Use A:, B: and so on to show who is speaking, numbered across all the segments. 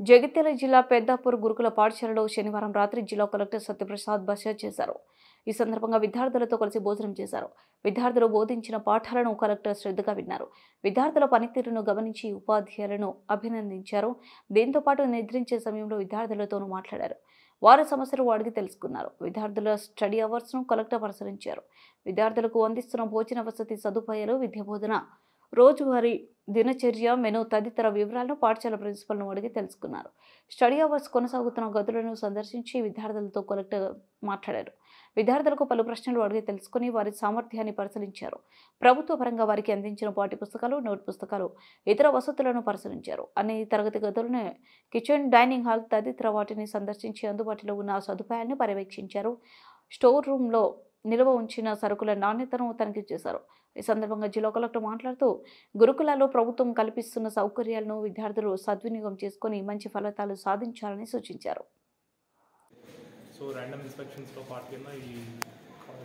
A: జగిత్యాల జిల్లా పెద్దాపూర్ గురుకుల పాఠశాలలో శనివారం రాత్రి జిల్లా కలెక్టర్ సత్యప్రసాద్ బస చేశారు. ఈ సందర్భంగా విద్యార్థులతో కలిసి భోజనం చేశారు. విద్యార్థులు బోధించిన పాఠాలను కలెక్టర్ శ్రద్ధగా విన్నారు. విద్యార్థుల పనితీరును గమనించి ఉపాధ్యాయులను అభినందించారు. దీంతో పాటు నిద్రించే సమయంలో విద్యార్థులతోనూ మాట్లాడారు. వారి సమస్యలు అడిగి తెలుసుకున్నారు. విద్యార్థుల స్టడీ అవర్స్ ను కలెక్టర్ పరిశీలించారు. విద్యార్థులకు అందిస్తున్న భోజన వసతి సదుపాయాలు, విద్యా బోధన, రోజువారీ దినచర్య, మెను తదితర వివరాలను పాఠశాల ప్రిన్సిపల్ను అడిగి తెలుసుకున్నారు. స్టడీ అవర్స్ కొనసాగుతున్న గదులను సందర్శించి విద్యార్థులతో కలెక్టర్ మాట్లాడారు. విద్యార్థులకు పలు ప్రశ్నలు అడిగి తెలుసుకుని వారి సామర్థ్యాన్ని పరిశీలించారు. ప్రభుత్వ పరంగా వారికి అందించిన పాఠ్య పుస్తకాలు, నోట్ పుస్తకాలు, ఇతర వసతులను పరిశీలించారు. అన్ని తరగతి గదులను, కిచెన్, డైనింగ్ హాల్ తదితర వాటిని సందర్శించి అందుబాటులో ఉన్న సదుపాయాలను పర్యవేక్షించారు. స్టోర్ రూమ్లో నిల్వ ఉంచిన సరుకుల నాణ్యతను తనిఖీ చేశారు. ఈ సందర్భంగా జిల్లా కలెక్టర్ మాట్లాడుతూ, గురుకులాల్లో ప్రభుత్వం కల్పిస్తున్న సౌకర్యాలను విద్యార్థులు సద్వినియోగం చేసుకుని మంచి ఫలితాలు సాధించాలని సూచించారు.
B: సో ర్యాండమ్ ఇన్స్పెక్షన్స్లో పార్ట్ కింద ఈ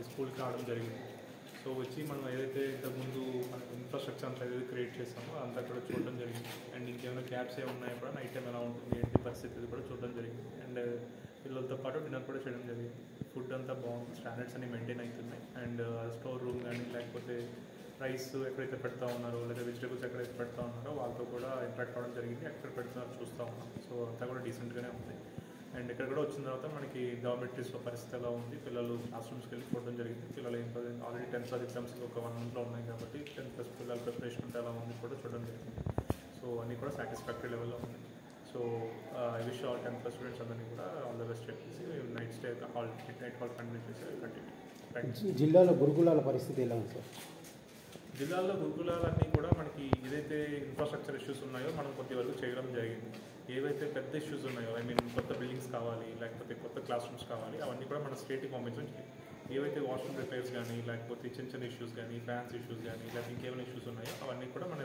B: స్కూల్కి రావడం జరిగింది. సో వచ్చి మనం ఏదైతే ఇంతకుముందు మన ఇన్ఫ్రాస్ట్రక్చర్ అంతా ఏదైతే క్రియేట్ చేస్తామో అంతా కూడా చూడడం జరిగింది. అండ్ ఇంకేమైనా గ్యాప్స్ ఉన్నాయో కూడా నైట్ టైం ఎలా ఉంటుంది, ఏంటి పరిస్థితి కూడా చూడడం జరిగింది. అండ్ పిల్లలతో పాటు డిన్నర్ కూడా చేయడం జరిగింది. ఫుడ్ అంతా బాగుంది, స్టాండర్డ్స్ అన్ని మెయింటైన్ అవుతున్నాయి. అండ్ స్టోర్ రూమ్ కానీ లేకపోతే రైస్ ఎక్కడైతే పెడతా ఉన్నారో లేదా వెజిటేబుల్స్ ఎక్కడైతే పెడతా ఉన్నారో వాళ్ళతో కూడా ఇంటరాక్ట్ అవ్వడం జరిగింది. ఎక్కడ పెడుతున్నారో చూస్తూ ఉన్నాం. సో అంతా కూడా డీసెంట్గానే ఉంది. అండ్ ఇక్కడ కూడా వచ్చిన తర్వాత మనకి డార్మెటరీస్లో పరిస్థితి ఎలా ఉంది, పిల్లలు క్లాస్ రూమ్స్కి వెళ్ళి చూడడం జరిగింది. పిల్లలు ఆల్రెడీ 10th క్లాస్ ఎగ్జామ్స్ ఒక 1 monthలో ఉన్నాయి కాబట్టి 10th పిల్లల ప్రిపరేషన్ అంతా ఎలా ఉంది కూడా చూడడం జరిగింది. సో అన్నీ కూడా సాటిస్ఫాక్టరీ లెవెల్లో ఉంది. So I wish all 10th students అందరినీ కూడా ఆల్ ద బెస్ట్ చెప్పేసి నైట్ హాల్ కంటిన్యూ చేసి కంటిన్యూ.
C: జిల్లాలో గురుకులాల పరిస్థితి ఎలా ఉంది సార్?
B: జిల్లాల్లో గురుకులాలన్నీ కూడా మనకి ఏదైతే ఇన్ఫ్రాస్ట్రక్చర్ ఇష్యూస్ ఉన్నాయో మనం కొద్ది వరకు చేయడం జరిగింది. ఏవైతే పెద్ద ఇష్యూస్ ఉన్నాయో కొత్త బిల్డింగ్స్ కావాలి లేకపోతే కొత్త క్లాస్ రూమ్స్ కావాలి అవన్నీ కూడా మన స్టేట్కి పంపించడం జరిగింది. ఏవైతే వాష్రూమ్ రిపేర్స్ కానీ లేకపోతే చిన్న చిన్న ఇష్యూస్ కానీ ఫ్యాన్స్ ఇష్యూస్ కానీ లేకపోతే ఇంకేమైనా ఇష్యూస్ ఉన్నాయో అవన్నీ కూడా మన